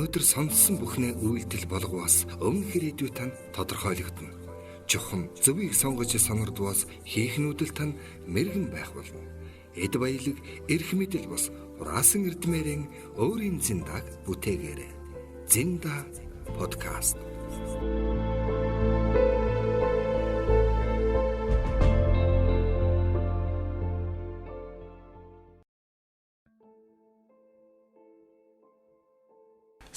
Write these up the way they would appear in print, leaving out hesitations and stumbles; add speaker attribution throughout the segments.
Speaker 1: Өнөөдөр сонссон бүхнээ үйлдэл болгоос өмнө хэрэгдүү тань тодорхойлогдно. Чухам зөвийг сонгож сонирдвоос хийхнүүдэл тань мэрэгэн байх болно. Эд баялаг, эрх мэдэл бос хураасан эрдмээрэн өөрийн зиндааг бүтээгээрэй. Зинда подкаст.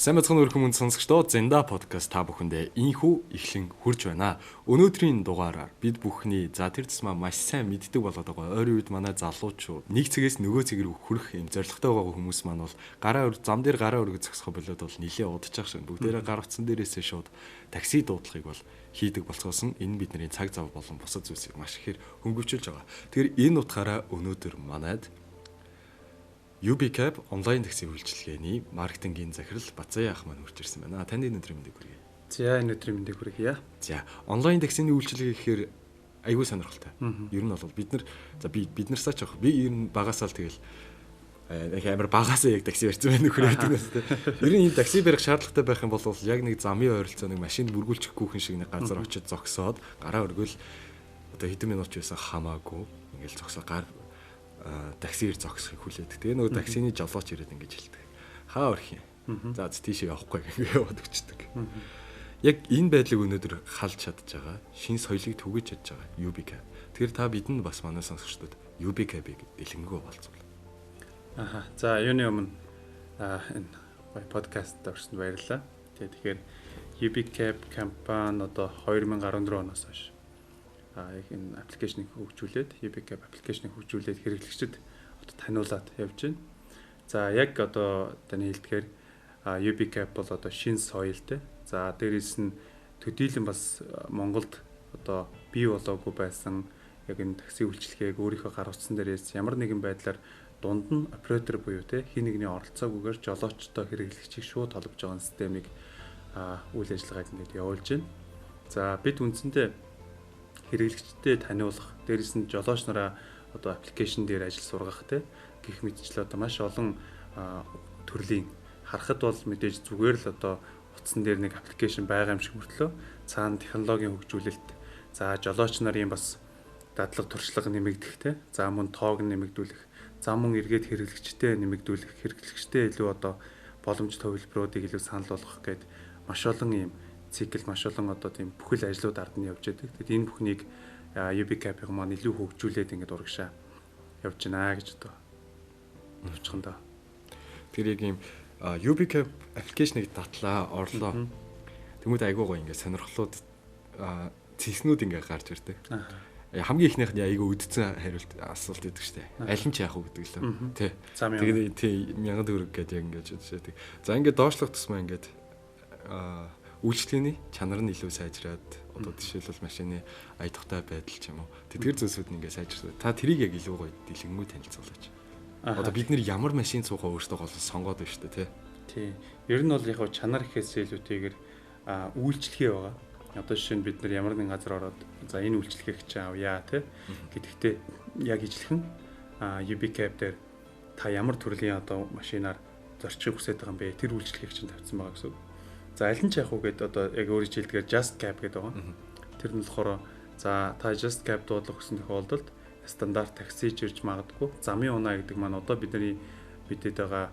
Speaker 2: Сайн бацхан өрхөмөнд сонсогчдоо Зинда подкаст та бүхэндээ инхүү эхлэн хүрж байна. Өнөөдрийн дугаараар бид бүхний тэр тусмаа маш сайн мэддэг болоод байгаа. Ойрын үед манай залуучууд нэг цэгээс нөгөө цэг рүү хүрэх юм зорилготой байгаа хүмүүс маань бол зам дээр гараа өргөж зогсох болоод бол нилээ удаж шин. Бүгдээрээ гар утсан дээрээсээ шууд такси дуудлагыг бол хийдэг болцоос нь энэ бидний цаг зав болон бусад зүйлсийг маш ихээр хөнгөвчүүлж байгаа. Тэгэхээр энэ утгаараа өнөөдөр манайд UBCAP онлайн такси үйлчилгээний маркетингийн захирал Бацаа ах маань хүрч ирсэн байна. Таны өнөөдрийн мэндийг хүргэе.
Speaker 3: За энэ өдрийн мэндийг хүргье.
Speaker 2: За онлайн таксины үйлчилгээ гэхээр айгүй сонирхолтой. Ер нь бол бид нар саач авах. Би ер нь багасаа л тэгэл яг амар багасаа яг такси барьсан байх нөхөр байдаг нэстэй. Ер нь энэ такси барих шаардлагатай байх юм бол яг нэг замын ойролцоо нэг машинд бүргүүлчихгүйхэн шиг нэг газар очиж зогсоод гараа өргөл одоо хэдэн минут ч байсан хамаагүй ингээл зогсоо таксиэр зогсохыг хүлээдэг. Тэгээ нөгөө таксины жолооч ирээд ингэж хэлдэг. Хаа өрх юм. За тийшээ явахгүй гэх яваад өчтдөг. Яг энэ байдлыг өнөөдөр халж чадж байгаа. Шинэ соёлыг түгэж чадж байгаа UBCAP. Тэгэхээр та бидэнд бас манай сонсогчдод UBCAP-ийг дэлгэнгүй болцгоол.
Speaker 3: Аха. За юуны өмнө энэ подкаст орсонд баярлалаа. Тэгэхээр UBCAP компани одоо 2014 оноос хойш яг энэ аппликейшнийг хөгжүүлээд UBCAP аппликейшнийг хөгжүүлээд хэрэглэгчдэд одоо таниулаад явж байна. За яг одоо таны хэлдгээр UBCAP бол одоо шинэ соёлтой. За дээрээс нь төдийлөн бас Монголд одоо бий болоогүй байсан яг энэ такси үйлчилгээг өөрийнхөө гар утсан дээрээс ямар нэгэн байдлаар дунд нь оператор буюу хин нэгний оролцоогүйгээр жолоочтой хэрэглэгчийг шууд холбож байгаа системийг үйл ажиллагааг ингээд явуулж байна. За бид үндсэндээ хэрэглэгчдэд таниулах, дээрээс нь жолооч нараа одоо аппликейшн дээр ажил сургах гэх мэтчлээ одоо маш олон төрлийн харахад бол мэдээж зүгээр л одоо утсан дээр нэг аппликейшн байгаа юм шиг мөртлөө цаана технологийн хөгжүүлэлт, за жолооч нарын бас дадлаг туршлага нэмэгдэх за мөн тоог нэмэгдүүлэх, за мөн эргээд хэрэглэгчтэй нэмэгдүүлэх, хэрэглэгчтэй илүү одоо боломж төвлөрүүдийг илүү санал болгох гээд маш олон юм цикл, маш олон одоо тийм бүхэл ажлууд ард нь явж байдаг. Тэгэд энэ бүхнийг UBCAP-ыг маань илүү хөгжүүлээд ингээд урагшаа явж байна гэж одоо төвчхөндөө.
Speaker 2: Тэр яг юм UBCAP аппликейшнийг татлаа, орлоо. Тэмүүд айгуу гоё ингээд сонирхлууд цэснүүд ингээд гарч ирдэг. Хамгийн ихнийх нь айгуу үдцэн хариулт асуулт өгдөг штэ. Аль нь ч яах вэ гэдэг лээ. Тий. Тэгээд тий 1000 төгрөг гэдэг яг ингээд жишээдэг. За ингээд доошлох тусмаа ингээд үйлчлэгээний чанар нь илүү сайжраад одоо жишээлбэл машины аятахтай байдал ч юм уу тэдгэр зүйлсүүд нь ингээ сайжирсан. Та тэрийг яг илүү гоё дэлгэнгүй танилцуулаач. Одоо бид нэр ямар машин суухаа өөртөө гол сонгоод байна шүү дээ
Speaker 3: тий. Ер нь бол яг чанар гэхээс илүүтэйгээр үйлчлэгээ байгаа. Одоо жишээ нь бид нар ямар нэгэн газар ороод за энэ үйлчлэгээг чи авъя гэдэгтээ яг ижлэхэн UBCAP дээр та ямар төрлийн одоо машинаар зорчих хүсэж байгаа юм бэ? Тэр үйлчлэгээг чинь тавьсан байгаа гэсэн. За аль нь ч яах вэ гэдээ одоо яг өөрийн хэлдгээр JustCab гэдэг байгаа. Тэр нь болохоор за та JustCab дуудлага өгсөн тохиолдолд стандарт такси ч ирж магадгүй. Замын унаа гэдэг маань одоо бидний бидэд байгаа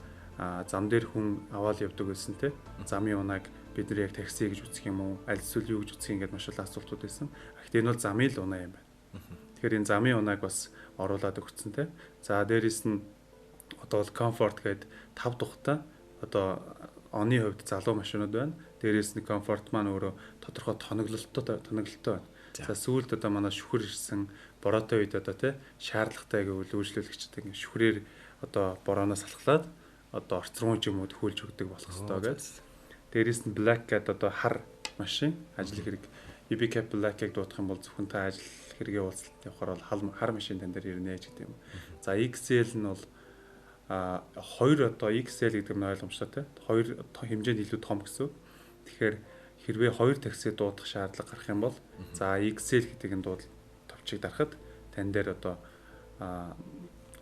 Speaker 3: зам дээр хүн аваад явдаг гэсэн замын унааг бид нар яг такси гэж үзэх юм уу? Аль эсвэл юу гэж үзэх ингээд маш олон асуултууд байсан. Гэхдээ энэ бол замын л унаа юм байна. Тэгэхээр энэ замын унааг бас оруулаад өгсөн За дээрээс нь одоо бол comfort гэдэг 5 тухтай одоо оны хувьд залуу машинууд байна. Дээрээс нь комфорт маань өөрөө тодорхой тоноглолттой байна. За сүүлд одоо манай шүхэр ирсэн бороотой үед одоо шаардлагатай гэвэл үйлчлүүлэгчтэй ингэ шүхрээр одоо борооноос алхлаад одоо орцрон ч юм уу төхөөлж өгдөг болох хэрэгтэй гэж. Дээрээс нь black гэдэг одоо хар машин ажил хэрэг UBCAP black-ыг дуудах юм бол зөвхөн та ажил хэрэгээ уулзалт явахаар бол хар машин тань дээр ирнэ гэж гэдэг юм. За XL нь бол хоёр одоо XL гэдэг нь ойлгомжтой хоёр хэмжээнд илүү том гэсэн. Тэгэхээр хэрвээ хоёр такси дуудах шаардлага гарах юм бол за XL гэдэг энэ товчийг дарахад тань дээр одоо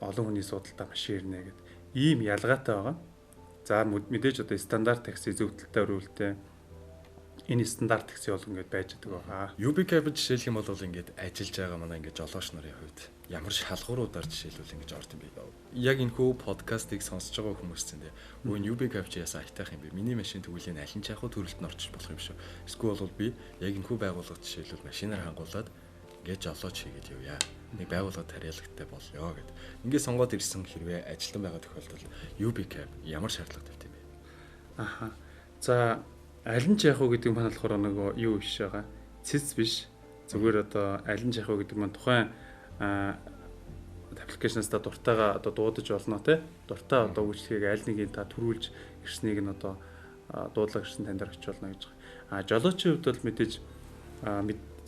Speaker 3: олон хүний судалтай машин ирнэ гэдэг ийм ялгаатай байгаа. За мэдээж одоо стандарт такси зөвтөлтэй өрөөлтэй энэ стандарт такси бол ингээд байж байгаа байгаа.
Speaker 2: UB Cab жишээлх юм бол ингээд ажиллаж байгаа манай ингээд жолооч нарын хувьд ямар шалгууруудаар жишээлбэл ингэж орд юм бэ? Яг энэ хүү подкастыг сонсож байгаа хүмүүс зэндээ өө UB Cab чи ясаа айтах юм бэ? Миний машин тэгвэл энэ аль нь ч яг төрөлд нь орчих болох юм шүү. Эсвэл бол би яг энэ хүү байгууллага жишээлбэл машинаар хангуулад ингээд жолооч хийгээд явъя. Нэг байгууллага тариалагтай болёо гэд. Ингээд сонгоод ирсэн хэрвээ ажилтан байгаа тохиолдолд UB Cab ямар шаардлага тавьд юм бэ?
Speaker 3: Аха. За аль нь ч яг уу гэдэг нь болохоор нөгөө юу биш байгаа. Цэц биш. Зүгээр одоо аль нь ч яг уу гэдэг нь тухайн аппликейшнаас та дуртайгаа одоо дуудаж болно те. Дуртай одоо үйлчлэгийг аль нэгийг та төрүүлж ирснийг нь одоо дуудлага ирсэн танд орчих болно гэж байгаа. Жолоочийн хувьд бол мэдээж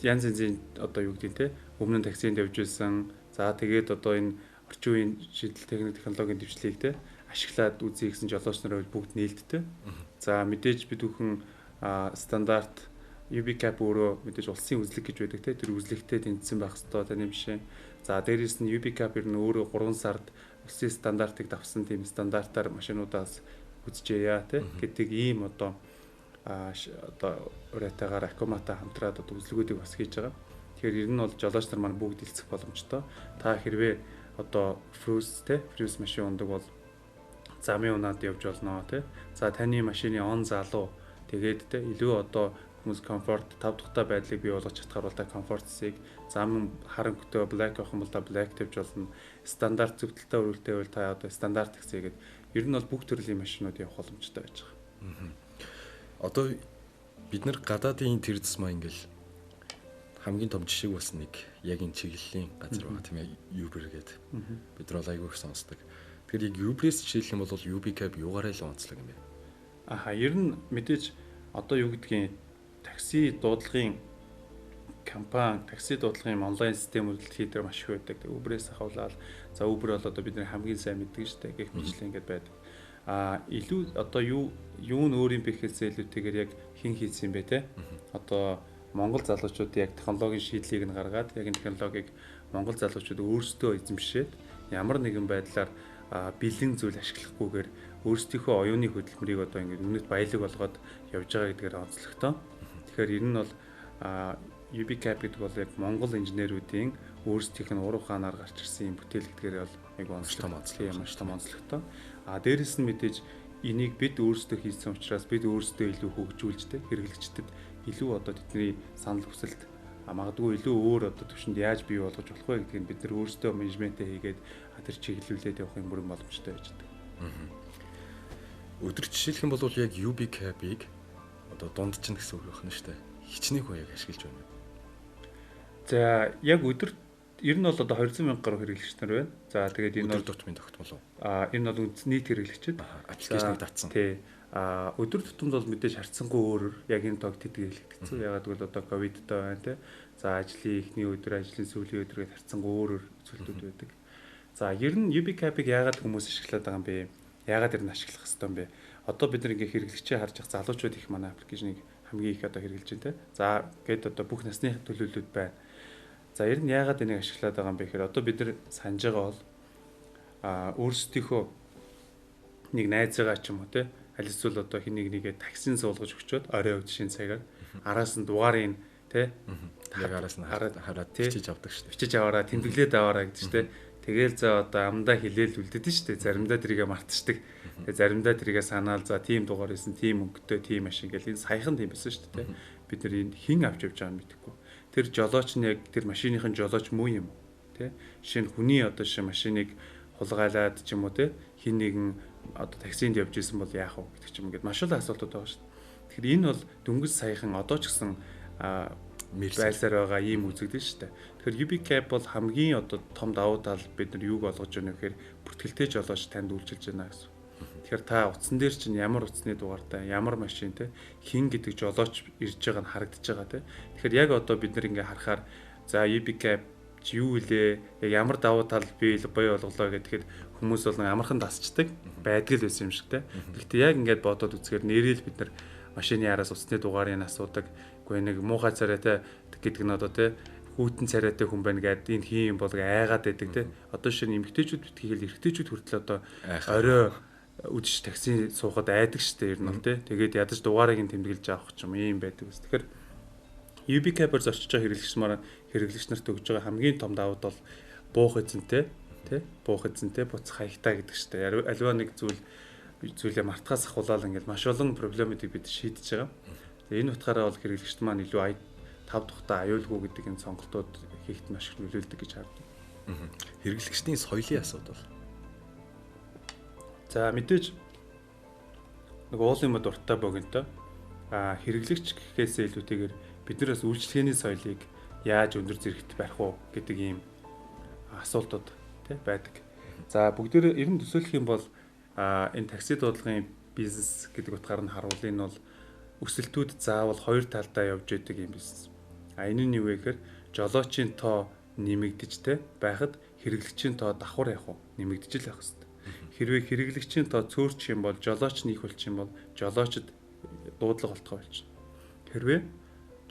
Speaker 3: янз янзын одоо юу гэдэг те. Өмнө нь таксинд явж байсан. За тэгээд одоо энэ орчин үеийн шийдэл техник технологийн дэвшлийг те ашиглаад үзье гэсэн жолооч нарыг бүгд нээлттэй. За мэдээж бид бүхэн стандарт UB Cab өөрөө мэдээж улсын үзлэг гэж байдаг те тэр үзлэгтээ тэнцсэн байх ёстой таны бишээ. За дээрээс нь UB Cab ер нь өөрөө 3 сард улсын стандартыг давсан тийм стандартаар машинуудаас үзжээя те гэдэг ийм одоо урайтаагаар Акомата хамтраад одоо үзлэгүүдийг бас хийж байгаа. Тэгэхээр ер нь бол жолооч нар маань бүгд элцэх боломжтой. Та хэрвээ одоо Cruise машин ундаг бол замын унаад явж болно тий. За таны машины он залуу тэгээд тий илүү одоо хүмүүс комфорт 5 дахь байдлыг бий болгож чадхаар бол та комфортсыг зам харанхуйтай black авах юм бол та black тавьж болно. Стандарт зөвтөлтэй өрөөлтэй бол та одоо стандарт таксигээд ер нь бол бүх төрлийн машинууд явах боломжтой байж байгаа.
Speaker 2: Одоо бид нар гадаадын тэр зэсмаа ингээл хамгийн том жишээг бас нэг яг энэ чиглэлийн газар байгаа тийм ээ Uber гэдэг. Бид нар бол айгүй их сонсдог. Тэгэхээр яг Uber-с жишээлх юм бол UB Cab юугаараа л онцлог юм бэ?
Speaker 3: Аха, ер нь мэдээж одоо юу гэдгийг такси дуудлагын компани, такси дуудлагын онлайн систем үйлдэл хийдэг маш их байдаг. Uber-с хавлаад за Uber бол одоо бидний хамгийн сайн мэддэг шүү дээ. Гэх мэтлэн ингээд байдаг. Илүү одоо юу нь өөр юм бэ гэхээсээ илүүтэйгээр яг хэн хийсэн юм бэ те? Одоо Монгол залуучууд яг технологийн шийдлийг нь гаргаад яг энэ технологиг Монгол залуучууд өөрсдөө эзэмшээд ямар нэгэн байдлаар бэлэн зүйл ашиглахгүйгээр өөрсдийнхөө оюуны хөдөлмөрийг одоо ингээд үнэт баялаг болгоод явж байгаа гэдгээр онцлогтой. Тэгэхээр энэ нь бол UB Cab гэдэг бол яг Монгол инженеруудын өөрсдийнх нь уруу хаанаар гарч ирсэн юм бүтээл гэдгээр бол яг онцлогтой юм шүү онцлогтой. Дээрээс нь мэдээж энийг бид өөрсдөө хийсэн учраас бид өөрсдөө илүү хөгжүүлжтэй хэрэглэгчдэд илүү одоо тэдний санал хүсэлт магадгүй илүү өөр одоо төвшөнд яаж бий болгож болох вэ гэдгийг бид нар өөрсдөө менежментээ хийгээд тэр чиглүүлээд явах юм бүрэн боломжтой байж байгаа.
Speaker 2: Өдөр жишээлх юм бол яг UB Cab-ыг одоо дунд чинь гэсэн үг байна шүү дээ. Хичнээн хүн яг ашиглаж байна.
Speaker 3: За яг өдөр ер нь бол одоо 200,000 гаруй хэрэглэгч нар байна. За тэгээд энэ
Speaker 2: өдөр тутмын тогтмол уу?
Speaker 3: Энэ бол нийт хэрэглэгчид
Speaker 2: аппликейшнийг татсан.
Speaker 3: Тий. Өдөр тутамд бол мэдээж харьцангуй өөрөөр яг энэ тог тэтгэл хэлэгдсэн. Ягаад гэвэл одоо ковидтай байна те. За ажлын эхний өдөр, ажлын сүүлийн өдрөд харьцангуй өөрөөр зүйлүүд байдаг. За ер нь UB Cab-ыг ягаад хүмүүс ашиглаад байгаа юм бэ? Ягаад ер нь ашиглах хэрэгтэй юм бэ? Одоо бид нэг хэрэглэгчээ харж ах залуучууд их манай аппликейшнийг хамгийн их одоо хэрэглэж байна те. За гээд одоо бүх насны төлөөлөлүүд байна. За ер нь ягаад энийг ашиглаад байгаа юм бэ гэхээр одоо бид нар санаж байгаа бол өөрсдийнхөө нэг найзаагаа ч юм уу те аль эсвэл одоо хэнийг нэгээ таксин суулгаж өгчөөд орой өд шин цагаар араас нь дугаарыг те
Speaker 2: яг араас нь хараад бичиж авдаг шүү дээ.
Speaker 3: Бичиж аваараа тэмдэглээд аваараа гэдэг шүү дээ. Тэгээл за одоо амдаа хилээл үлдээдэн шүү дээ. Заримдаа тэрийгэ мартчихдаг. Тэгээ заримдаа тэрийгэ санаал за тийм дугаар байсан, тийм өнгөтэй, тийм машин гэл энэ саяхан тийм байсан шүү дээ. Бид нар энэ хэн авч явж байгааг мэдэхгүй. Тэр жолооч нь яг тэр машиныхын жолооч муу юм те. Жишээ нь хүний одоо машиныг хулгайлаад ч юм уу те хин нэгэн одоо таксинд явж исэн бол яах вэ гэдэг ч юм ингээд маш олон асуултууд байгаа шүү дээ. Тэгэхээр энэ бол дөнгөж саяхан одоо ч гэсэн байсаар байгаа ийм үзэгдэн шүү дээ. Тэгэхээр UB Cab бол хамгийн одоо том давуу тал бид нар юуг олгож байна вэ гэхээр бүртгэлтэй жолооч танд үйлчилж байна гэсэн. Тэгэхээр та утсан дээр чинь ямар утасны дугаартай, ямар машин те хин гэдэг жолооч ирж байгаа нь харагдаж байгаа те. Тэгэхээр яг одоо бид нар ингээ харахаар за UB Cab юу илээ, яг ямар давуу тал бий болголоо гэхэд хүмүүс бол амархан тасчдаг байдгал байсан юм шиг те. Гэхдээ яг ингээд бодоод үзэхээр нэрэл бид нар машины араас утасны дугаарыг асуудаг. Гэхдээ нэг муухай царайтай гэдэг нь одоо те хүүтэн царайтай хүн байна гэдэг энэ хин юм бол айгаад байдаг те. Одоо шинэ эмгтээчүүд битгийхэл эрэгтэйчүүд хүртэл одоо орой үдшиж такси суухад айдаг штэ ер нь бол тий. Тэгээд ядаж дугаарыг нь тэмдэглэж авах ч юм ийм байдаг ус. Тэгэхээр UB Cap-аар зорчиж байгаа хэрэглэгч нарт өгж байгаа хамгийн том давуу тал буух эзэнтэй тий. Буух эзэнтэй буцах хаягтай гэдэг штэ. Аливаа нэг зүйлээ мартахаас ахуулаад ингээд маш олон проблемуудыг бид шийдэж байгаа. Тэгээ энэ утгаараа бол хэрэглэгчд маань илүү 5 дахьтаа аюулгүй гэдэг энэ сонголтууд хийхэд маш их нөлөөлдөг гэж хардаг.
Speaker 2: Хэрэглэгчдийн соёлын асуудал.
Speaker 3: За мэдээж нэг уулын мод уртаа богинтой. Хэрэглэгч гэхээсээ илүүтэйгээр биднээс үйлчлэгээний соёлыг яаж өндөр зэрэгт барих уу гэдэг ийм асуултууд тий байдаг. За бүгдээр ер нь төсөөлөх юм бол энэ такси дуудлагын бизнес гэдэг утгаар нь харуул энэ бол өсөлтүүд заавал хоёр талдаа явж идэг юм бизнес. Энэ нь юу вэ гэхээр жолоочийн тоо нэмэгдэж те байхад хэрэглэгчийн тоо давхар явах уу нэмэгдэж л байх хэвээр. Хэрвээ хэрэглэгчийн тоо цөөрчих юм бол жолооч нь их болчих юм бол жолоочд дуудлага болтгой болчих. Хэрвээ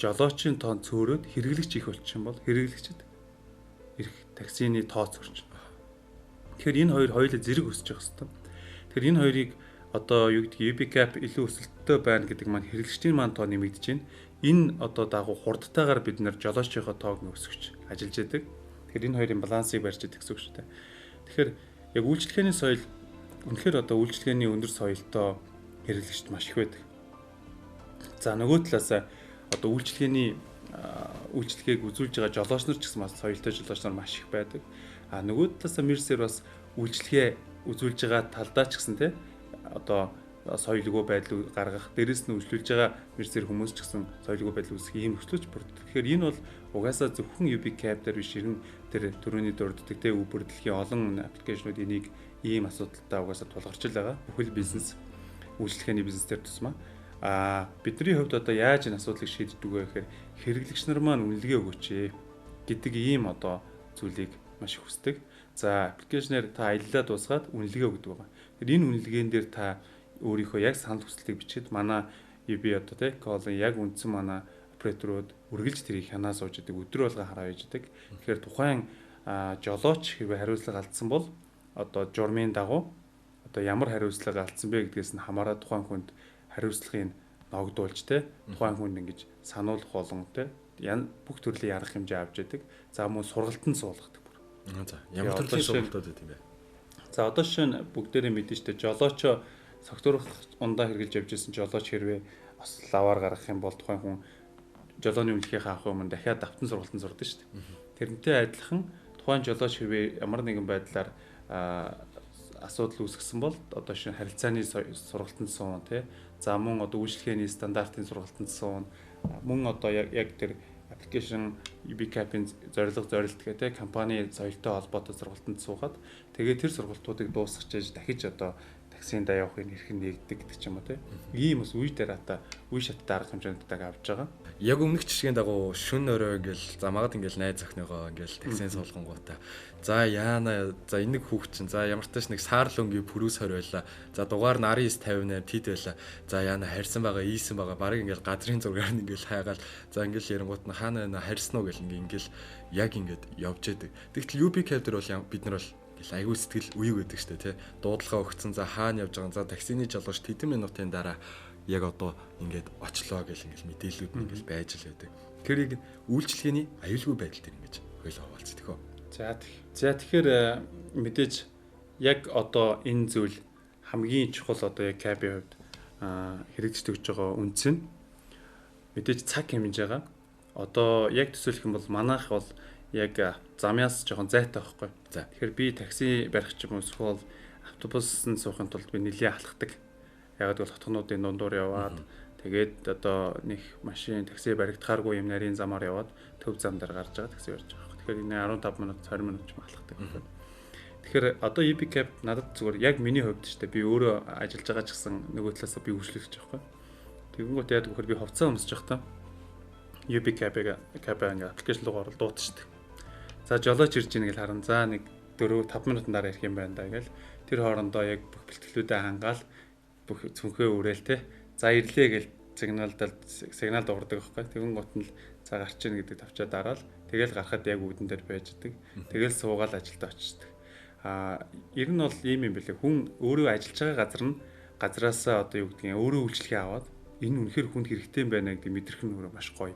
Speaker 3: жолоочийн тоо цөөрөөд хэрэглэгч их болчих юм бол хэрэглэгчд ирэх таксины тоо цөөрч. Тэгэхээр энэ хоёр хоёулаа зэрэг өсөж явах хэвээр. Тэгэхээр энэ хоёрыг одоо юу гэдэг UB Cap илүү өсөлттэй байна гэдэг маань хэрэглэгчдийн маань тоо нэмэгдэж байна. Энэ одоо дагуу хурдтайгаар бид нэр жолоочийнхоо тоог өсгөж ажиллаж яадаг. Тэгэхээр энэ хоёрын балансыг барьж яадаг гэсэн үг шүү дээ. Тэгэхээр яг үйлчлэгээний соёл үнэхээр одоо үйлчлэгээний өндөр соёлтой хэрэглэгчд маш их байдаг. За нөгөө талаас одоо үйлчлэгээг үзүүлж байгаа жолооч нар ч гэсэн бас соёлтой жолооч нар маш их байдаг. Нөгөө талаас Мерсер бас үйлчлэгээ үзүүлж байгаа талдаа ч гэсэн те одоо соёлгүй байдал гаргах, дээрэс нь үйлчлүүлж байгаа Мерсер хүмүүс ч гэсэн соёлгүй байдал үүсгэх ийм нөхцөлч бүрддэг. Тэгэхээр энэ бол угаасаа зөвхөн UB Cap дээр биш, ер нь тэр төрөний дурддаг те Uber дэлхийн олон аппликейшнууд энийг ийм асуудалтай угаасаа тулгарч л байгаа. Бүхэл бизнес үйлчлэгээний бизнесээр тусмаа. Бидний хувьд одоо яаж энэ асуудлыг шийддэг вэ гэхээр хэрэглэгч нар маань үнэлгээ өгөөч гэдэг ийм одоо зүйлийг маш их хүсдэг. За аппликейшнээр та аяллаа дуусгаад үнэлгээ өгдөг байгаа. Тэгэхээр энэ үнэлгээн дээр та өөрийнхөө яг санал хүслийг бичихэд манай UB одоо те колын яг үндсэн манай операторууд үргэлж тэрийг хянаа сууж идэг, өдөр болго хараа яж идэг. Тэгэхээр тухайн жолооч хэвээ хариуцлага алдсан бол одоо журмын дагуу одоо ямар хариуцлага алдсан бэ гэдгээс нь хамаараа тухайн хүнд хариуцлагыг ногдуулж те тухайн хүнд ингэж сануулах болон те бүх төрлийн арга хэмжээ авч идэг. За мөн сургалтанд суулгадаг бүр.
Speaker 2: За ямар төрлийн сургалтууд байт юм бэ?
Speaker 3: За одоо жишээ нь бүгдээрээ мэдэн штэ жолоочо согтурах ундаа хэрглэж явж исэн жолооч хэрвээ бас лаваар гаргах юм бол тухайн хүн жолооны үнэлгээх авах юм дахиад давтан сургалтанд сурдаг штэ. Тэрнтэй адилхан тухайн жолооч хэрвээ ямар нэгэн байдлаар асуудал үүсгэсэн бол одоо шинэ харилцааны сургалтанд суун тий. За мөн одоо үйлчлэгээний стандартын сургалтанд суун. Мөн одоо яг тэр аппликейшн UB Cap-ийн зорилттой тий компани соёлтой холбоотой сургалтанд суугаад тэгээд тэр сургалтуудыг дуусгаж дахиж одоо таксинд явахын эрх нь нэгдэг гэдэг ч юм уу тий. Ийм бас үе дараата үе шаттай арга хэмжээндээ авч байгаа.
Speaker 2: Яг өмнөх жишгийн дагуу шүн өрөө ингээл замаад ингээл найз охиныгоо ингээл таксинд суулгангуудаа за яана за энэ нэг хүүхд чинь за ямар ч тач нэг саарлөнгийн пүрүүс 20 байла. За дугаар 1958 тид байла. За яана харьсан байгаа ийсэн байгаа. Барыг ингээл газрын зургаар нь ингээл хайгаал за ингээл ярингууд нь хаана харьсан уу гэл ингээл яг ингээд явж яадаг. Тэгтэл UB Cap дээр бол бид нар бол айгүй сэтгэл үеиг байдаг штэ тий. Дуудлагаа өгцөн за хаана явж байгаа. За таксины жолооч тэдэн минутын дараа яг одоо ингээд очлоо гэл ингээл мэдээлүүд нь ингээл байж л байдаг. Тэгэхээр яг үйлчлэгээний аюулгүй байдал дээр ингэж хойлоо хаваалцдаг хөө.
Speaker 3: За тэгэхээр мэдээж яг одоо энэ зүйл хамгийн чухал одоо яг Cap-ийн хувьд хэрэгжиж өгч байгаа үнц нь мэдээж цаг хэмжээгээ. Одоо яг төсөөлөх юм бол манайх бол яг замьяас жоохон зайтай байхгүй. За тэгэхээр би такси барих ч юм уу эсвэл автобусанд суухын тулд би нэлээд алхдаг. Яг л хотгонуудын дундуур яваад тэгээд одоо нэг машин такси баригдахааргүй юм нарийн замаар яваад төв зам дээр гарч байгаа такси барьж байгаа. Тэгэхээр энэ 15 минут 20 минут ч алхдаг. Тэгэхээр одоо UB Cap надад зүгээр яг миний хувьд ч би өөрөө ажиллаж байгаа ч гэсэн нөгөө талаасаа би үйлчлэгч байхгүй. Тэгэнгүүт яадаг вөхөр би хувцас өмсөж явахдаа UB Cap-ийн аппликейшн руу орол дуутчихдаг. За жолооч ирж ийн гэж харан за нэг 4-5 минутын дараа ирэх юм байна да гэл тэр хоорондоо яг бүх бэлтгэлүүдэд хангаал бүх цүнхээ үрээл те за ирлээ гэл сигнал дуурдаг байхгүй. Тэгэн гут нь за гарч ийн гэдэг тавчаа дараал тэгэл гарахад яг үүдэн дээр байж идэг. Тэгэл суугаал ажилдаа очиждаг. Ер нь бол ийм юм билээ. Хүн өөрөө ажиллаж байгаа газараасаа одоо юу гэдгийг өөрөө үйлчлэгээ аваад энэ үнэхээр хүнд хэрэгтэй юм байна гэдэг мэдрэх нь өөрөө маш гоё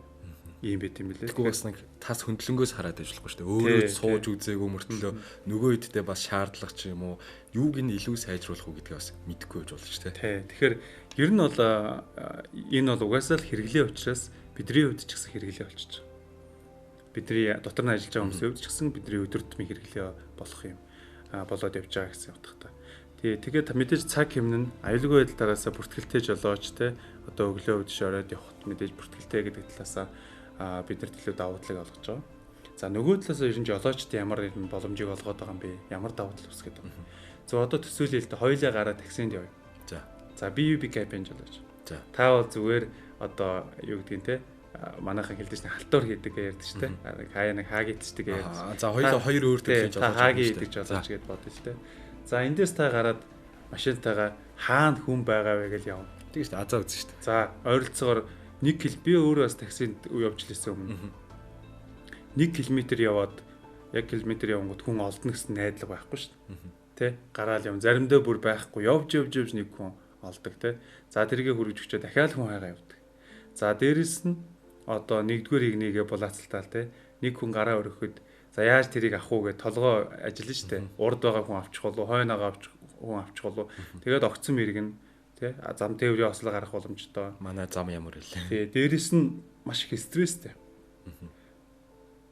Speaker 3: юм байт юм билээ.
Speaker 2: Тэгвэл бас нэг тас хөндлөнгөөс хараад ажиллахгүй шүү дээ. Өөрөө сууж үзээгүй мөртлөө нөгөө хэдтэй бас шаардлага ч юм уу юуг нь илүү сайжруулах уу гэдгээ бас мэдэхгүй байж болно шүү дээ.
Speaker 3: Тэгэхээр ер нь бол энэ бол угаасаа л хэрэглээ учраас бидний хувьд ч гэсэн хэрэглээ болчихж байгаа. Бидний дотор нь ажиллаж байгаа хүмүүсийн хувьд ч гэсэн бидний өдөр тутмын хэрэглээ болох юм болоод явж байгаа гэсэн утгатай. Тэгээд мэдээж цаг хэмнэн аюулгүй байдлаараас бүртгэлтэй жолооч те одоо өглөө өдөш ороод явахт мэдээж бүртгэлтэй гэдэг талаасаа бид нарт илүү давуу талыг олгож байгаа. За нөгөө талаас ерөн жолоочд ямар нэгэн боломжийг олгоод байгаа юм бэ? Ямар давуу тал үүсгэж байгаа юм? За одоо төсөөлөлт хоёлаа гараад таксинд явъя. За би UB Cap-ын жолооч.
Speaker 2: За
Speaker 3: та бол зүгээр одоо юу гэдгийг те манайхан хэлдэг чинь халтуур хийдэг ярьдаг шүү дээ. Хаяа нэг хааг идчихдэг ярьдаг.
Speaker 2: За хоёр өөр төрлийн жолооч.
Speaker 3: Хааг идэх жолооч гэдээ бодож шүү дээ. За эндээс та гараад машинтайгаа хаана хүн байгаа вэ гэж явна.
Speaker 2: Тийм шүү дээ. Азаа үзэн шүү дээ.
Speaker 3: За ойролцоогоор 1 км би өөрөө бас таксинд явж лээсэн өмнө. 1 км яваад яг километр явангууд хүн олдно гэсэн найдлага байхгүй шүү дээ. Тэ гараал юм. Заримдаа бүр байхгүй. Явж нэг хүн олдог тэ. За тэргээ хөргөж өчөө дахиад хүн хайгаа явдаг. За дээрэс нь одоо нэгдүгээр игнийгээ булаацалтаал тэ. Нэг хүн гараа өргөхөд за яаж тэрийг авах уу гэж толгоо ажиллана шүү дээ. Урд байгаа хүн авчих болов, хойноогоо хүн авчих болов. Тэгээд огцсон мэрэг нь тий зам тээврийн ослоо гарах боломжтой.
Speaker 2: Манай зам ямар хэлээ.
Speaker 3: Тий дээрэс нь маш их стресстэй.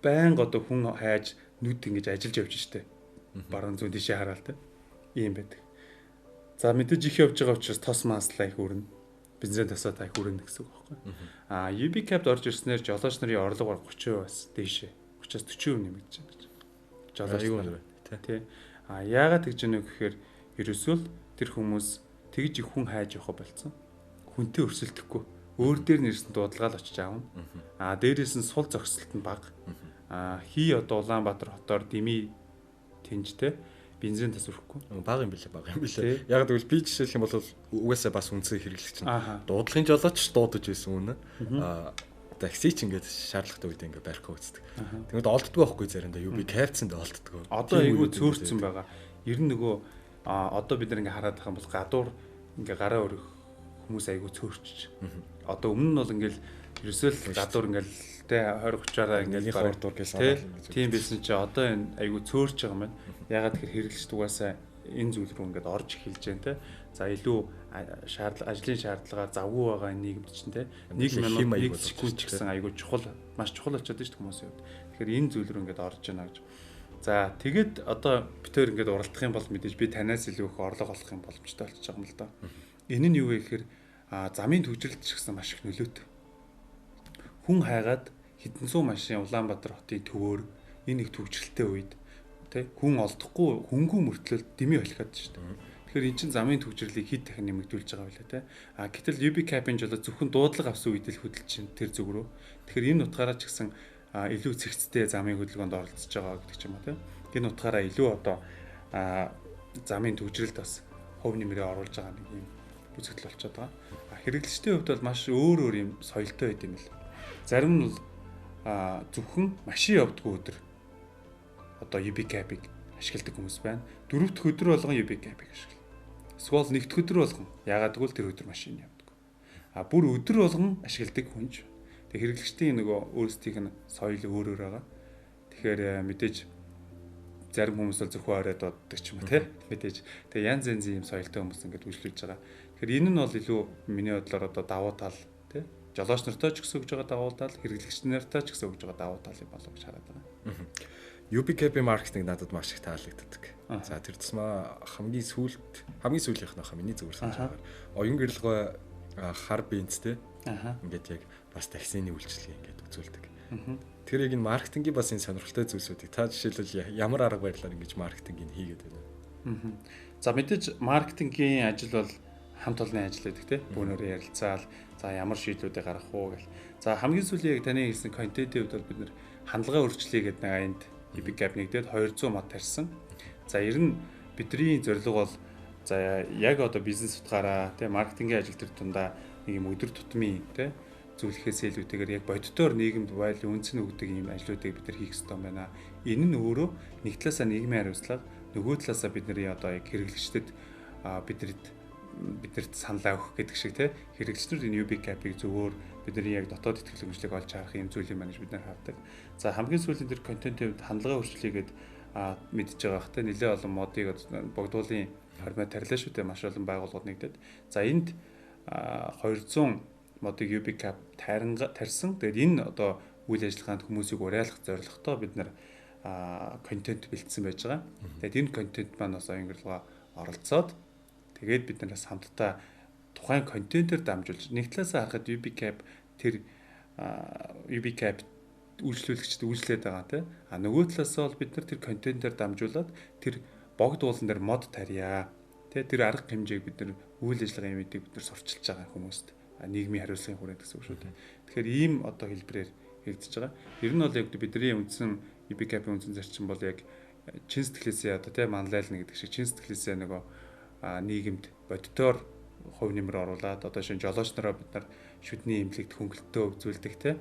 Speaker 3: Баян одоо хүн хайж нүд ингэж ажиллаж явж штэ. Баруун зүүн тийшээ хараал тий. Ийм байдаг. За мэдээж их явж байгаа учраас тос маслаа их өрнө. Бензин тосоо та их өрнө гэсэн үг байхгүй. UB Cap-д орж ирснээр жолооч нарын орлого 30% бас дээшээ. 30-аас 40% нэмэгдэж байна гэж. Жолооч нар тий. Яагаад тэгж яах вэ гэхээр ерөөсөө тэр хүмүүс тэгж их хүн хайж явах болцсон. Хүнтэй өрсөлдөхгүй. Өөр дээр нэрсэн дуудлагаал очиж аавна. Дээрээс нь сул зогсолт нь бага. Хий одоо Улаанбаатар хотоор дими тэнжтэй бензин тас өрөхгүй.
Speaker 2: Бага юм билээ. Яг гэвэл би жишээлх юм бол угаасаа бас үнцэн хэрэглэгч нь. Дуудлагын жолооч дуудаж байсан үнэ. Такси ч ингээд шаардлагатай үед ингээд барих үздэг. Тэгмэд олддгоо байхгүй заримдаа UB Cap-цинд олддгоо.
Speaker 3: Одоо айгүй цөөрцөн байгаа. Ер нь нөгөө одоо бид нар ингээд хараад байгаа юм бол гадуур ингээд гараа өрөх хүмүүс айгүй цөөрчж. Одоо өмнө нь бол ингээд ерөөсөө л гадуур ингээд тэ 20-30-аараа ингээд
Speaker 2: гараа дуур гэж санаа.
Speaker 3: Тийм байсан чи одоо энэ айгүй цөөрч байгаа юм байна. Ягаад тэгэхээр хэрэглэгчд угаасаа энэ зүйл рүү ингээд орж эхэлж байна те. За илүү ажлын шаардлагаар завгүй байгаа нийгэмд чинь те 1 минут 1 секунд ч гэсэн айгүй чухал маш чухал очиод шүү дээ хүмүүсийн хувьд. Тэгэхээр энэ зүйл рүү ингээд орж байна гэж. За тэгэд одоо битээр ингээд уралдах юм бол мэдээж би танаас илүү их орлого олох юм боломжтой болчихж байгаа юм л да. Энэ нь юу вэ гэхээр замын төвжирэлт ч гэсэн маш их нөлөөтэй. Хүн хайгаад хэдэн сум машин Улаанбаатар хотын төвөөр энэ их төвжирэлттэй үед тэ хүн олдохгүй хөнгөн мөртлөө дэмий холиход шүү дээ. Тэгэхээр эн чинь замын төвжирлийг хэд дахин нэмэгдүүлж байгаа байлаа тэ. Гэтэл UB Cap-ын жолоо зөвхөн дуудлага авсан үед л хөдөлж чинь тэр зүг рүү. Тэгэхээр энэ утгаараа ч гэсэн илүү цэгцтэй замын хөдөлгөөнд оролцож байгаа гэдэг ч юм уу тэ. Энэ утгаараа илүү одоо замын төвжирэлд бас хөв нэмрээ оруулж байгаа нэг юм үзэгдэл болчиход байгаа. Хэрэглэгчдийн хувьд бол маш өөр юм соёлтой байд юм л. Зарим нь зөвхөн машин явдггүй өдөр одоо UB Cap-ыг ашигладаг хүмүүс байна. 4 дахь өдөр болгон UB Cap-ыг ашигладаг. Эсвэл нэгдүгээр өдөр болгон яагаад гэвэл тэр өдөр машин явдаг. Бүр өдөр болгон ашигладаг хүнж. Тэг хэрэглэгчдийн нөгөө өөрсдийнх нь соёл өөр байгаа. Тэгэхээр мэдээж зарим хүмүүс бол зөвхөн оройд боддог ч юм уу тий. Мэдээж тэг янз янзын юм соёлтой хүмүүс ингээд үйлчлүүлж байгаа. Тэгэхээр энэ нь бол илүү миний бодлоор одоо давуу тал тий. Жолооч нартай ч гэсэн өгж байгаа давуу тал, хэрэглэгч нартай ч гэсэн өгж байгаа давуу тал юм болов гэж хараад байгаа.
Speaker 2: UB Cap-ийн маркетинг надад маш их таалагддаг. За тэр тусмаа хамгийн сүүлийнх нь миний зүгээр санаж байгаа. Оюун гэрэлгой хар бенцтэй. Ингээд яг бас таксины үйлчлэгийг ингээд үзүүлдэг. Тэр яг энэ маркетингийн бас энэ сонирхолтой зүйлсүүдийг та жишээлбэл ямар арга барилаар ингэж маркетингийг хийгээд байна.
Speaker 3: За мэдээж маркетингийн ажил бол хамт олонний ажил гэдэг тийм. Бүүнээр ярилцаал за ямар шийдлүүдийг гаргах уу гэл. За хамгийн сүүлийн яг таны хэлсэн контентын хувьд бол бид нэр хандлага өөрчлөе гэдэг нэг энд UB Cap нэгдээд 200 мод тарьсан. За ер нь бидний зорилго бол за яг одоо бизнес утгаараа тийм маркетингийн ажил төр тундаа нэг юм өдөр тутмын тийм зүйлхээс илүүтэйгээр яг боддоор нийгэмд байлын үнцэн өгдөг юм ажлуудыг бид нар хийх ёстой юм байна. Энэ нь өөрөө нэг талаасаа нийгмийн хариуцлага, нөгөө талаасаа бидний одоо яг хэрэглэгчдэд биднэрт саналаа өгөх гэдэг шиг те хэрэглэгчнүүд энэ UB cap-ыг зөвөр бидний яг дотоод ихтгэл хөгжлийг олж харах юм зүйл юм аа гэж бид нар хардаг. За хамгийн сүүлийн дээр контентын хандлага өөрчлөлийгээд мэдж байгаа бах те нэлээд олон модыг богдуулын формат тарилаа шүү дээ маш олон байгууллагууд нэгдээд. За энд 200 модыг UB cap тарьсан. Тэгээд энэ одоо үйл ажиллагаанд хүмүүсийг уриалгах зорилготой бид нар контент бэлдсэн байж байгаа. Тэгээд энэ контент маань бас ангиллгаа оролцоод тэгээд бид нараас хамтдаа тухайн контентээр дамжуулж нэг талаасаа харахад UB cap тэр UB cap үйлчлүүлэгчд үйлчлээд байгаа тийм. Нөгөө талаасаа бол бид нар тэр контентээр дамжуулаад тэр богд уулан дээр мод тарья. Тэ тэр арга хэмжээг бид нар үйл ажиллагааны мэдийг бид нар сурчилж байгаа хүмүүст нийгмийн хариуцлагын хүрээнд гэсэн үг шүү дээ. Тэгэхээр ийм одоо хэлбэрээр хэрэгжиж байгаа. Ер нь бол яг бидний үндсэн UB cap-ийн үндсэн зарчим бол яг чин сэтгэлээсээ одоо тийм манлайлна гэдэг шиг чин сэтгэлээсээ нөгөө нийгэмд боддоор хувь нэмэр оруулаад одоо шинэ жолооч нараа бид нар шүдний эмнэлэгт хөнгөлөлтөө үзүүлдэг тийм.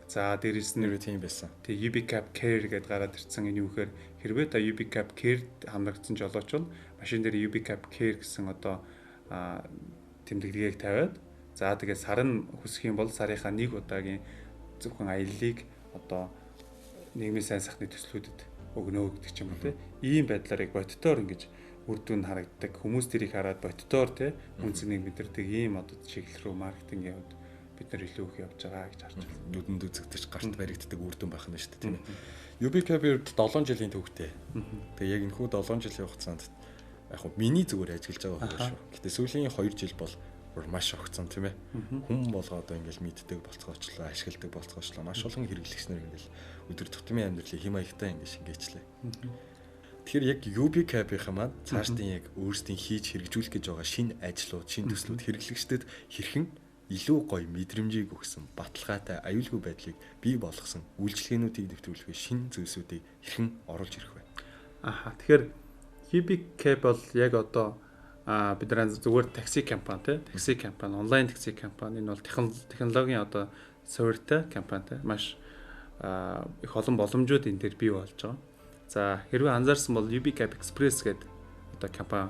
Speaker 3: За дээрэс нь
Speaker 2: тийм байсан.
Speaker 3: Тэг UB cap care гэдээ гараад ирсэн энэ юу гэхээр хэрвээ та UB cap care хамрагдсан жолооч бол машин дээр UB cap care гэсэн одоо тэмдэглэгийг тавиад за тэгээд сар нь хүсэх юм бол сарынхаа нэг удаагийн зөвхөн аяллыг одоо нийгмийн сайн сайхны төслүүдэд өгнө гэдэг ч юм уу тийм. Ийм байдлаар яг боддоор ингэж үр дүн харагддаг. Хүмүүс тэрийг хараад боддоор тийм үнцнийг мэдэрдэг ийм одоо чиглэл рүү маркетингийн хувьд бид нар илүү их явж байгаа гэж харж байна.
Speaker 2: Нүдэнд үзэгдэж гарт баригддаг үр дүн байх нь шүү дээ тийм ээ. UB cap-д 7 жилийн төвхтэй. Тэгээ яг энэхүү 7 жилийн хугацаанд яг нь миний зүгээр ажиллаж байгаа байх шүү. Гэтэ сүүлийн 2 жил бол маш огцсон тийм ээ. Хүн болгоо одоо ингээл мэддэг болцгоочлоо, ашигладаг болцгоочлоо. Маш олон хэрэглэгч нар ингээл өдөр тутмын амьдралыг хэм маягтай ингээд шингээчлээ. Тэгэхээр яг UB cap-ийн маань цаашдын яг өөрсдийн хийж хэрэгжүүлэх гэж байгаа шинэ ажлууд, шинэ төслүүд хэрэглэгчдэд хэрхэн илүү гоё мэдрэмжийг өгсөн, баталгаатай аюулгүй байдлыг бий болгосон үйлчлэгээнүүдийг нэвтрүүлэх шинэ зүйлсүүдийг хэрхэн оруулж ирэх вэ?
Speaker 3: Тэгэхээр UB cap бол яг одоо бид нар зүгээр такси компани тий такси компани онлайн такси компани энэ бол технологийн одоо суурьтай компани тий маш их олон боломжууд энэ дээр бий болж байгаа. За хэрвээ анзаарсан бол UB cap express гэдэг одоо компани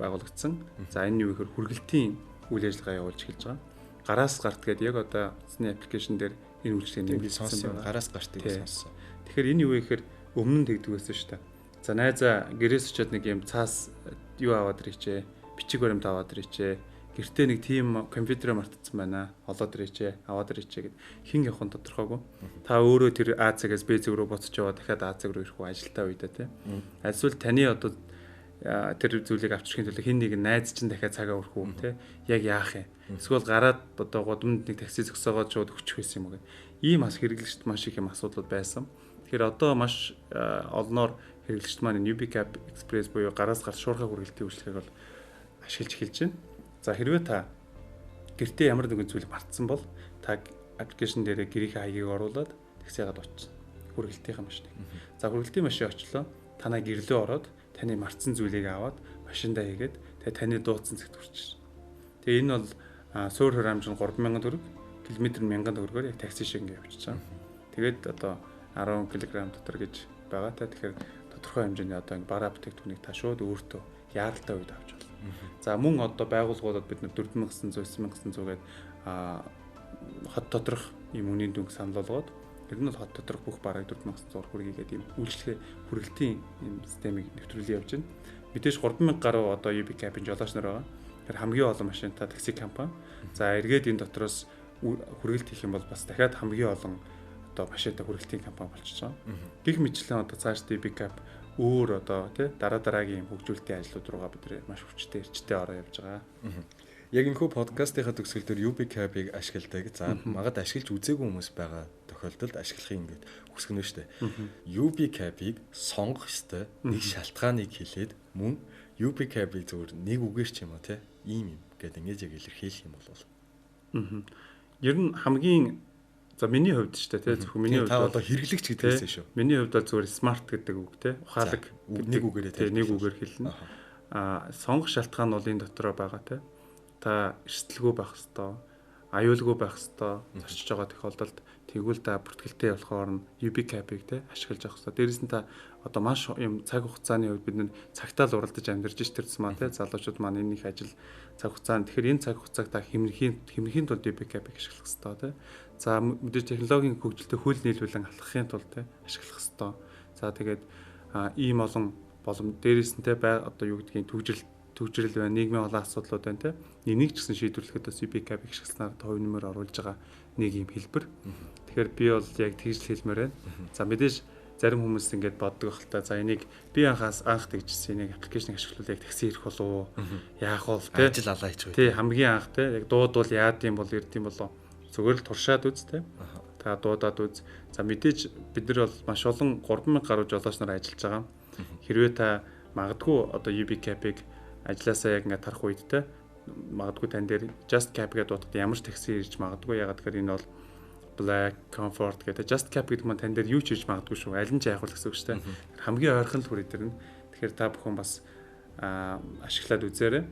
Speaker 3: байгуулагдсан. За энэ юу гэхээр хүргэлтийн үйл ажиллагаа явуулж эхэлж байгаа. Гараас гарт гэдэг яг одоо эцний аппликейшн дээр энэ үйлчлэгийг
Speaker 2: сонсон байна. Гараас гартыг сонссон.
Speaker 3: Тэгэхээр энэ юу вэ гэхээр өмнө нь тэгдэг байсан шүү дээ. За найзаа гэрээс очиод нэг юм цаас юу аваад ирээчээ, бичиг баримт аваад ирээчээ, гэртээ нэг тийм компьютер мартцсан байна. Олоод ирээчээ, аваад ирээчээ гэд хин явах нь тодорхойгүй. Та өөрөө тэр А цагаас Б цаг руу буцаж яваад дахиад А цаг руу ирэх үү ажилтаа үедээ тий. Эсвэл таны одоо тэр зүйлийг авчрахын тулд хин нэг найз чинь дахиад цагаа өрөх үү тий. Яг яах юм? Эсвэл гараад одоо гудамд нэг такси зөксөөгөөд шууд өччих байсан юм уу гэх. Ийм бас хэрэглэгчд маш их юм асуудлууд байсан. Тэгэхээр одоо маш олноор хэрэглэгчд маань UB cap express буюу гараас гарт шуурхай хүргэлтийн үйлчлэгийг бол ашиглаж эхэлж байна. За хэрвээ та гэртээ ямар нэгэн зүйл мартсан бол та аппликейшн дээр гэрийнхээ хаягийг оруулаад таксигаад очсон. Хүргэлтийн машиныг. За хүргэлтийн машин очлоо. Танаа гэрлөө ороод таны мартсан зүйлийг аваад машиндаа хийгээд тэгээ таны дуудсан цагт хүрчихсэн. Тэгээ энэ бол суур хураамж нь 3,000 төгрөг, километр 1,000 төгрөгөөр яг такси шиг ингэ явчихж байгаа. Тэгээд одоо 10 кг дотор гэж байгаа та. Тэгэхээр тодорхой хэмжээний одоо бараа бүтээгдэхүүнийг та шууд өөртөө яаралтай үед авч болно. За мөн одоо байгууллагуудад бид нар 4,900 9,900 гээд хот доторх ийм үнийн дүнг санал болгоод ер нь бол хот доторх бүх бараг 4,900 хүргийгээд ийм үйлчлэгээ хүргэлтийн ийм системийг нэвтрүүлээ явж байна. Мэдээж 3,000 гаруй одоо UB cap-ын жолооч нар байгаа. Тэр хамгийн олон машинтай такси компани. За эргээд энэ дотроос хүргэлт хийх юм бол бас дахиад хамгийн олон одоо машинтай хүргэлтийн компани болчихж байгаа. Гэх мэтлэн одоо цааш UB cap өөр одоо тий дараагийн хөгжүүлэлтийн ажлууд руугаа бид маш хүчтэй эрчтэй ороо явж байгаа.
Speaker 2: Яг энэхүү подкастынхаа төгсгөл дээр UB cap-ыг ашигладаг. За магад ашиглаж үзээгүй хүмүүс байгаа тохиолдолд ашиглахыг ингээд хүсгэнэ шүү дээ. UB cap-ыг сонгох ёстой нэг шалтгааныг хэлээд мөн UB cap-ыг зөвхөн нэг үгээр ч юм уу тий ийм юм гэдэг ингэж яг илэрхийлэх юм бол.
Speaker 3: Ер нь хамгийн за миний хувьд ч тий зөвхөн миний хувьд
Speaker 2: та одоо хэрэглэгч гэдэгсэн шүү.
Speaker 3: Миний хувьд бол зүгээр смарт гэдэг үг тий ухаалаг
Speaker 2: нэг үгээрээ
Speaker 3: тий нэг үгээр хэлнэ. Сонгох шалтгаан бол энэ дотроо байгаа тий. Та эрсдэлгүй байх ёстой. аюулгүй байх хэвээр зочиж байгаа тохиолдолд тэгвэл та бүртгэлтэй болохоор нь UB cap-ыг те ашиглаж авах хэвээр. Дээрээс нь та одоо маш юм цаг хугацааны үед бид нэ цагтаал уралдаж амьдарч ш тэрс маа те залуучууд маань энэ их ажил цаг хугацаанд тэгэхээр энэ цаг хугацааг та хэмнэхийн тулд UB cap-ыг ашиглах хэвээр те. За мэдээж технологийн хөгжилтэй хөл нийлүүлэн алхахын тулд те ашиглах хэвээр. За тэгээд ийм олон дээрээс нь те одоо юу гэдгийг төвжирэл байна, нийгмийн олон асуудлууд байна те. Энийг ч гэсэн шийдвэрлэхэд бас UB cap-ыг ашигласнаар хувь нэмэр оруулж байгаа нэг юм хэлбэр. Тэгэхээр би бол яг тэгж хэлмээр байна. За мэдээж зарим хүмүүс ингэж боддог ахaltaа за энийг би анх тэгжсэн энийг аппликейшн ашиглуулаа яг такси ирэх болов уу? Яах вэ те?
Speaker 2: Ажил алаа хийж
Speaker 3: байгаа. Тий, хамгийн анх те яг дуудвал яад юм бол эрд юм болов. Зүгээр л туршаад үз те. Та дуудаад үз. За мэдээж бид нар бол маш олон 3000 гаруй жолооч нар ажиллаж байгаа. Хэрвээ та магадгүй одоо UB cap-ыг ажилласаа яг ингээд тарах үед те магадгүй тань дээр just cap гэдэг дуудахад ямар ч такси ирж магадгүй ягаад гэхээр энэ бол black comfort гэдэг just cap гэдэг маань тань дээр юу ч ирж магадгүй шүү. Аль нь ч яах вэ гэсэн үг шүү дээ. Хамгийн ойрхон л хүрээ дэрнэ. Тэгэхээр та бүхэн бас ашиглаад үзээрэй.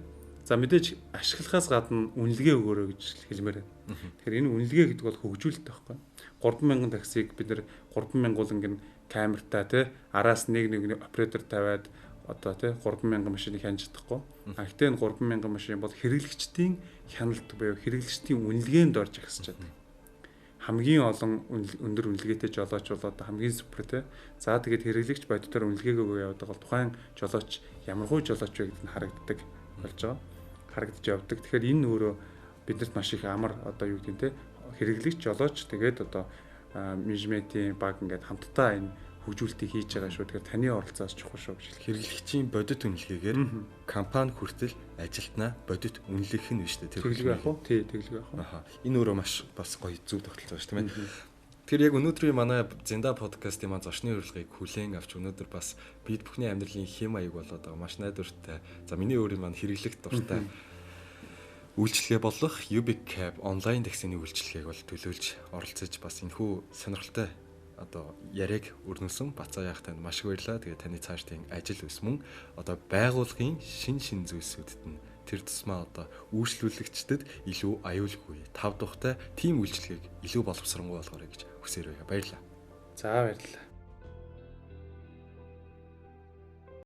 Speaker 3: За мэдээж ашиглахаас гадна үнэлгээ өгөөрэй гэж хэлмээр байна. Тэгэхээр энэ үнэлгээ гэдэг бол хөгжүүлэлт байхгүй. 3000 таксиг бид нэр 3000 гол камертай те араас нэг оператор тавиад одоо тий 3000 машиныг хянж чадахгүй. Гэхдээ энэ 3000 машин бол хэрэглэгчдийн хяналт буюу хэрэглэгчдийн үнэлгээнд орж ихсэж байгаа. Хамгийн олон өндөр үнэлгээтэй жолооч бол одоо хамгийн супер тий. За тэгээд хэрэглэгч бодитоор үнэлгээгөө явдаг бол тухайн жолооч ямар хуу жолооч вэ гэдг нь харагддаг болж байгаа. Харагдаж явдаг. Тэгэхээр энэ өөрөө биднэрт маш их амар одоо юу гэдэг нь тий хэрэглэгч жолооч тэгээд одоо менежментийн баг ингээд хамтдаа энэ хөгжүүлэлтийг хийж байгаа шүү. Тэгэхээр таны оролцоос чухал шүү гэж
Speaker 2: хэрэглэгчийн бодит үнэлгээгээр компани хүртэл ажилтнаа бодит үнэлэх нь биш үү?
Speaker 3: Тэглэг яах вэ? Тий, тэглэг яах вэ?
Speaker 2: Аха. Энэ өөрөө маш бас гоё зөв тогтолцоо шүү, тийм ээ. Тэгэхээр яг өнөөдрийн манай Зинда подкастын маань зочны урилгыг хүлээн авч өнөөдөр бас бид бүхний амьдралын хэм маяг болоод байгаа маш найдвартай. За миний өөрийн маань хэрэглэх дуртай үйлчлэгээ болох UB cap онлайн таксины үйлчлэгээг бол төлөөлж оролцож бас энэхүү сонирхолтой одоо яриаг өрнөсөн Бацаа яах танд маш их баярлалаа. Тэгээ таны цаашдын ажил өс мөн одоо байгууллагын шин зүйлсүүдэд нь тэр тусмаа одоо үйлчлүүлэгчдэд илүү аюулгүй тав тухтай тим үйлчлэгийг илүү боловсронгуй болгоорой гэж хүсээрэй. Баярлалаа.
Speaker 3: За баярлалаа.